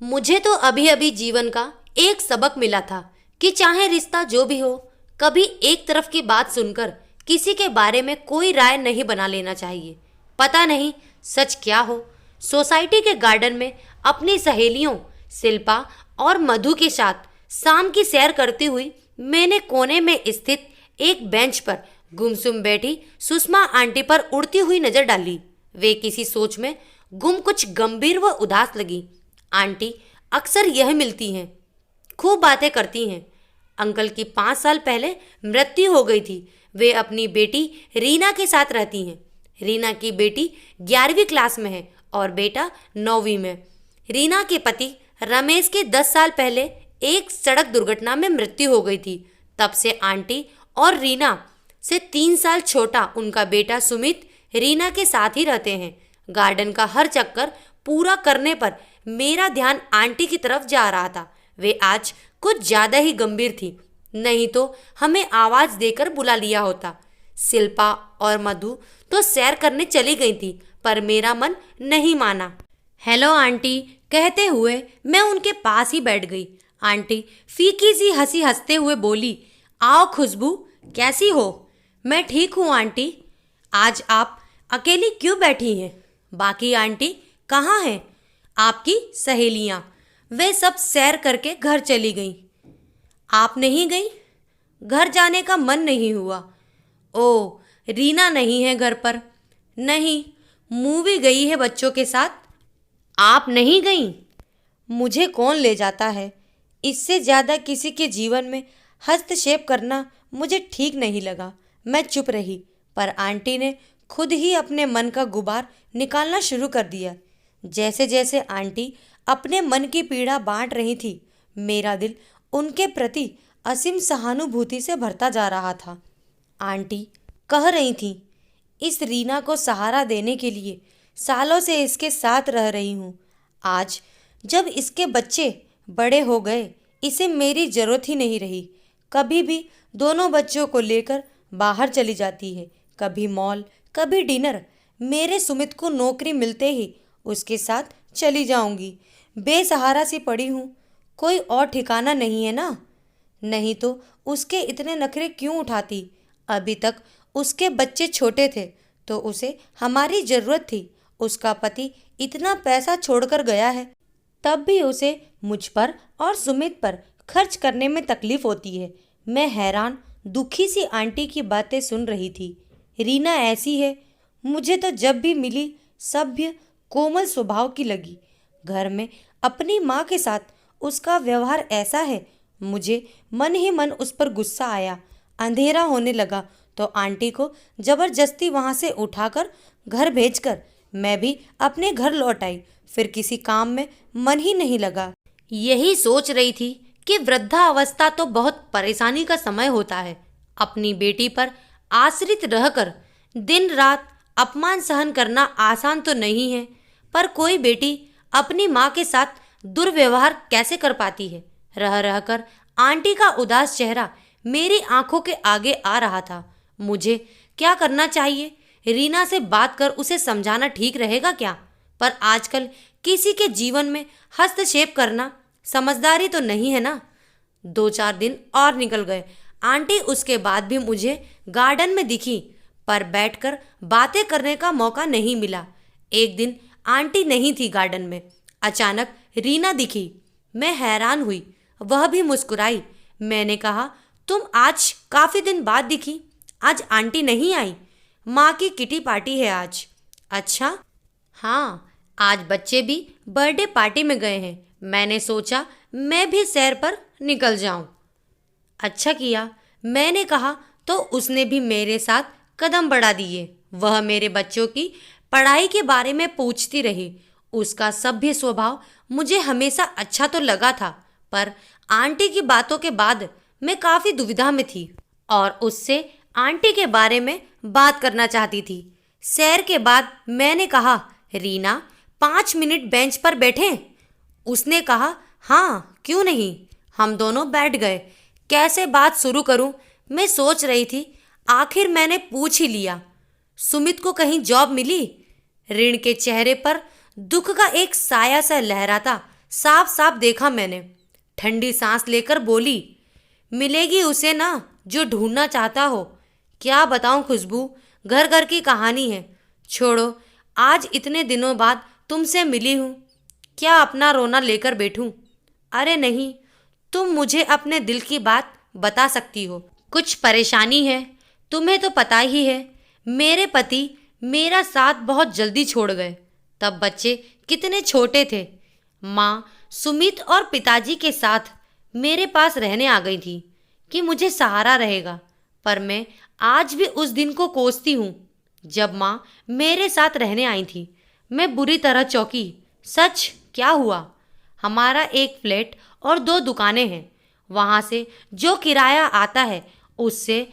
मुझे तो अभी अभी जीवन का एक सबक मिला था कि चाहे रिश्ता जो भी हो, कभी एक तरफ की बात सुनकर किसी के बारे में कोई राय नहीं बना लेना चाहिए। पता नहीं सच क्या हो। सोसाइटी के गार्डन में अपनी सहेलियों शिल्पा और मधु के साथ शाम की सैर करती हुई मैंने कोने में स्थित एक बेंच पर गुमसुम बैठी सुषमा आंटी पर उड़ती हुई नजर डाली। वे किसी सोच में गुम कुछ गंभीर व उदास लगी। आंटी अक्सर यह मिलती हैं, खूब बातें करती हैं। अंकल की 5 साल पहले मृत्यु हो गई थी। वे अपनी बेटी रीना के साथ रहती हैं। रीना की बेटी 11वीं क्लास में है और बेटा 9वीं में। रीना के पति रमेश के 10 साल पहले एक सड़क दुर्घटना में मृत्यु हो गई थी। तब से आंटी और रीना से 3 साल छोटा उनका बेटा सुमित रीना के साथ ही रहते हैं। गार्डन का हर चक्कर पूरा करने पर मेरा ध्यान आंटी की तरफ जा रहा था। वे आज कुछ ज्यादा ही गंभीर थी, नहीं तो हमें आवाज देकर बुला लिया होता। शिल्पा और मधु तो सैर करने चली गई थी, पर मेरा मन नहीं माना। हेलो आंटी कहते हुए मैं उनके पास ही बैठ गई। आंटी फीकी सी हंसी हंसते हुए बोली, आओ खुशबू, कैसी हो? मैं ठीक हूँ आंटी। आज आप अकेली क्यों बैठी हैं? बाकी आंटी कहाँ हैं? आपकी सहेलियाँ? वे सब सैर करके घर चली गईं। आप नहीं गई? घर जाने का मन नहीं हुआ। ओ, रीना नहीं है घर पर? नहीं, मूवी गई है बच्चों के साथ। आप नहीं गईं? मुझे कौन ले जाता है? इससे ज़्यादा किसी के जीवन में हस्तक्षेप करना मुझे ठीक नहीं लगा। मैं चुप रही, पर आंटी ने खुद ही अपने मन का गुबार निकालना शुरू कर दिया। जैसे जैसे आंटी अपने मन की पीड़ा बांट रही थी, मेरा दिल उनके प्रति असीम सहानुभूति से भरता जा रहा था। आंटी कह रही थी, इस रीना को सहारा देने के लिए सालों से इसके साथ रह रही हूँ। आज जब इसके बच्चे बड़े हो गए, इसे मेरी जरूरत ही नहीं रही। कभी भी दोनों बच्चों को लेकर बाहर चली जाती है, कभी मॉल, कभी डिनर। मेरे सुमित को नौकरी मिलते ही उसके साथ चली जाऊंगी। बेसहारा सी पड़ी हूँ, कोई और ठिकाना नहीं है ना? नहीं तो उसके इतने नखरे क्यों उठाती? अभी तक उसके बच्चे छोटे थे तो उसे हमारी ज़रूरत थी। उसका पति इतना पैसा छोड़कर गया है, तब भी उसे मुझ पर और सुमित पर खर्च करने में तकलीफ होती है। मैं हैरान दुखी सी आंटी की बातें सुन रही थी। रीना ऐसी है, मुझे तो जब भी मिली सभ्य कोमल स्वभाव की लगी। घर में अपनी माँ के साथ उसका व्यवहार ऐसा है, मुझे मन ही मन उस पर गुस्सा आया। अंधेरा होने लगा तो आंटी को जबरदस्ती वहाँ से उठाकर घर भेजकर मैं भी अपने घर लौट आई। फिर किसी काम में मन ही नहीं लगा। यही सोच रही थी कि वृद्धावस्था तो बहुत परेशानी का समय होता है। अपनी बेटी पर आश्रित रहकर दिन रात अपमान सहन करना आसान तो नहीं है, पर कोई बेटी अपनी माँ के साथ दुर्व्यवहार कैसे कर पाती है? रह रहकर आंटी का उदास चेहरा मेरी आंखों के आगे आ रहा था। मुझे क्या करना चाहिए? रीना से बात कर उसे समझाना ठीक रहेगा क्या? पर आजकल किसी के जीवन में हस्तक्षेप करना समझदारी तो नहीं है ना। 2-4 दिन और निकल गए। आंटी उसके बाद भी मुझे गार्डन में दिखी, पर बैठकर बातें करने का मौका नहीं मिला। एक दिन आंटी नहीं थी गार्डन में, अचानक रीना दिखी। मैं हैरान हुई, वह भी मुस्कुराई। मैंने कहा, तुम आज काफ़ी दिन बाद दिखी, आज आंटी नहीं आई? माँ की किटी पार्टी है आज। अच्छा? हाँ, आज बच्चे भी बर्थडे पार्टी में गए हैं। मैंने सोचा मैं भी सैर पर निकल जाऊं। अच्छा किया, मैंने कहा तो उसने भी मेरे साथ कदम बढ़ा दिए। वह मेरे बच्चों की पढ़ाई के बारे में पूछती रही। उसका सभ्य स्वभाव मुझे हमेशा अच्छा तो लगा था, पर आंटी की बातों के बाद मैं काफ़ी दुविधा में थी और उससे आंटी के बारे में बात करना चाहती थी। सैर के बाद मैंने कहा, रीना 5 मिनट बेंच पर बैठें? उसने कहा, हाँ क्यों नहीं। हम दोनों बैठ गए। कैसे बात शुरू करूं, मैं सोच रही थी। आखिर मैंने पूछ ही लिया, सुमित को कहीं जॉब मिली? ऋण के चेहरे पर दुख का एक साया सा लहराता साफ साफ देखा मैंने। ठंडी सांस लेकर बोली, मिलेगी उसे ना जो ढूंढना चाहता हो। क्या बताऊं खुशबू, घर घर की कहानी है। छोड़ो, आज इतने दिनों बाद तुमसे मिली हूँ, क्या अपना रोना लेकर बैठूं? अरे नहीं, तुम मुझे अपने दिल की बात बता सकती हो। कुछ परेशानी है, तुम्हें तो पता ही है। मेरे पति मेरा साथ बहुत जल्दी छोड़ गए। तब बच्चे कितने छोटे थे। माँ सुमित और पिताजी के साथ मेरे पास रहने आ गई थी कि मुझे सहारा रहेगा। पर मैं आज भी उस दिन को कोसती हूँ जब माँ मेरे साथ रहने आई थी। मैं बुरी तरह चौंकी। सच क्या हुआ? हमारा एक फ्लैट और 2 दुकानें हैं। वहाँ से जो किराया आता है उससे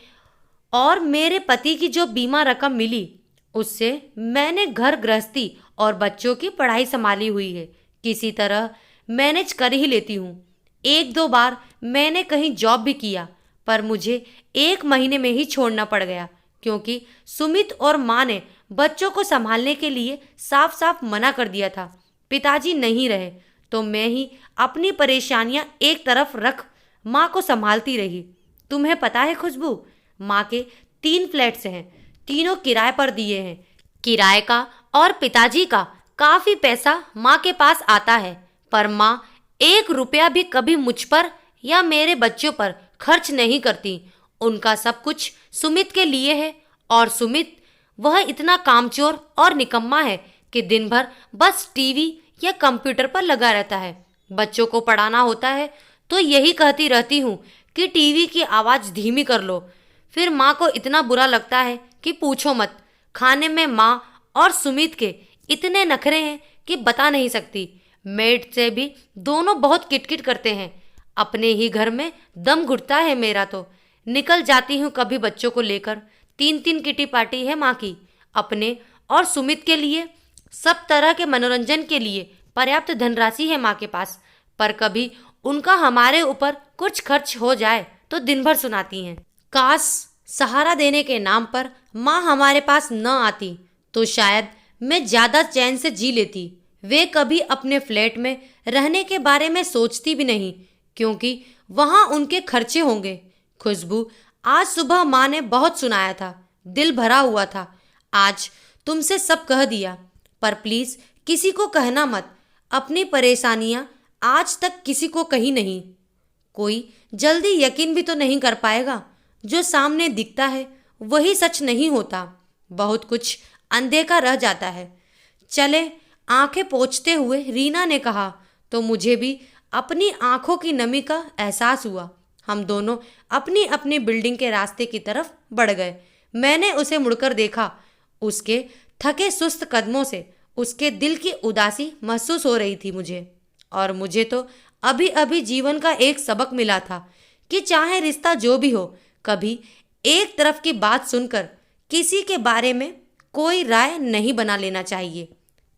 और मेरे पति की जो बीमा रकम मिली उससे मैंने घर गृहस्थी और बच्चों की पढ़ाई संभाली हुई है। किसी तरह मैनेज कर ही लेती हूँ। 1-2 बार मैंने कहीं जॉब भी किया, पर मुझे 1 महीने में ही छोड़ना पड़ गया क्योंकि सुमित और माँ ने बच्चों को संभालने के लिए साफ साफ मना कर दिया था। पिताजी नहीं रहे तो मैं ही अपनी परेशानियां एक तरफ रख माँ को संभालती रही। तुम्हें पता है खुशबू, माँ के 3 फ्लैट्स हैं, तीनों किराए पर दिए हैं। किराए का और पिताजी का काफी पैसा माँ के पास आता है, पर माँ 1 रुपया भी कभी मुझ पर या मेरे बच्चों पर खर्च नहीं करती। उनका सब कुछ सुमित के लिए है और सुमित, वह इतना कामचोर और निकम्मा है कि दिन भर बस टीवी या कंप्यूटर पर लगा रहता है। बच्चों को पढ़ाना होता है तो यही कहती रहती हूँ कि टीवी की आवाज़ धीमी कर लो। फिर माँ को इतना बुरा लगता है कि पूछो मत। खाने में माँ और सुमित के इतने नखरे हैं कि बता नहीं सकती। मेड से भी दोनों बहुत किटकिट करते हैं। अपने ही घर में दम घुटता है मेरा तो। निकल जाती हूँ कभी बच्चों को लेकर। 3-3 किटी पार्टी है माँ की। अपने और सुमित के लिए सब तरह के मनोरंजन के लिए पर्याप्त धनराशि है माँ के पास, पर कभी उनका हमारे ऊपर कुछ खर्च हो जाए तो दिन भर सुनाती हैं। काश सहारा देने के नाम पर माँ हमारे पास न आती तो शायद मैं ज़्यादा चैन से जी लेती। वे कभी अपने फ्लैट में रहने के बारे में सोचती भी नहीं क्योंकि वहाँ उनके खर्चे होंगे। खुशबू, आज सुबह माँ ने बहुत सुनाया था, दिल भरा हुआ था। आज तुमसे सब कह दिया, पर प्लीज़ किसी को कहना मत। अपनी परेशानियाँ आज तक किसी को कही नहीं। कोई जल्दी यकीन भी तो नहीं कर पाएगा। जो सामने दिखता है वही सच नहीं होता। बहुत कुछ अनदेखा रह जाता है। चले, आंखें पोंछते हुए रीना ने कहा तो मुझे भी अपनी आंखों की नमी का एहसास हुआ। हम दोनों अपनी अपनी बिल्डिंग के रास्ते की तरफ बढ़ गए। मैंने उसे मुड़कर देखा। उसके थके सुस्त कदमों से उसके दिल की उदासी महसूस हो रही थी मुझे। और मुझे तो अभी अभी जीवन का एक सबक मिला था कि चाहे रिश्ता जो भी हो, कभी एक तरफ की बात सुनकर किसी के बारे में कोई राय नहीं बना लेना चाहिए।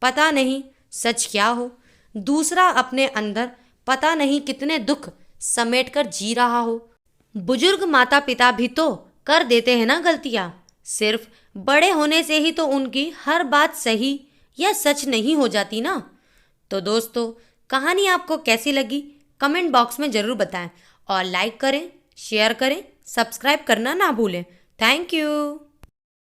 पता नहीं सच क्या हो, दूसरा अपने अंदर पता नहीं कितने दुख समेट कर जी रहा हो। बुजुर्ग माता पिता भी तो कर देते हैं ना गलतियाँ। सिर्फ बड़े होने से ही तो उनकी हर बात सही या सच नहीं हो जाती ना। तो दोस्तों, कहानी आपको कैसी लगी कमेंट बॉक्स में ज़रूर बताएं और लाइक करें, शेयर करें, सब्सक्राइब करना ना भूलें। Thank you.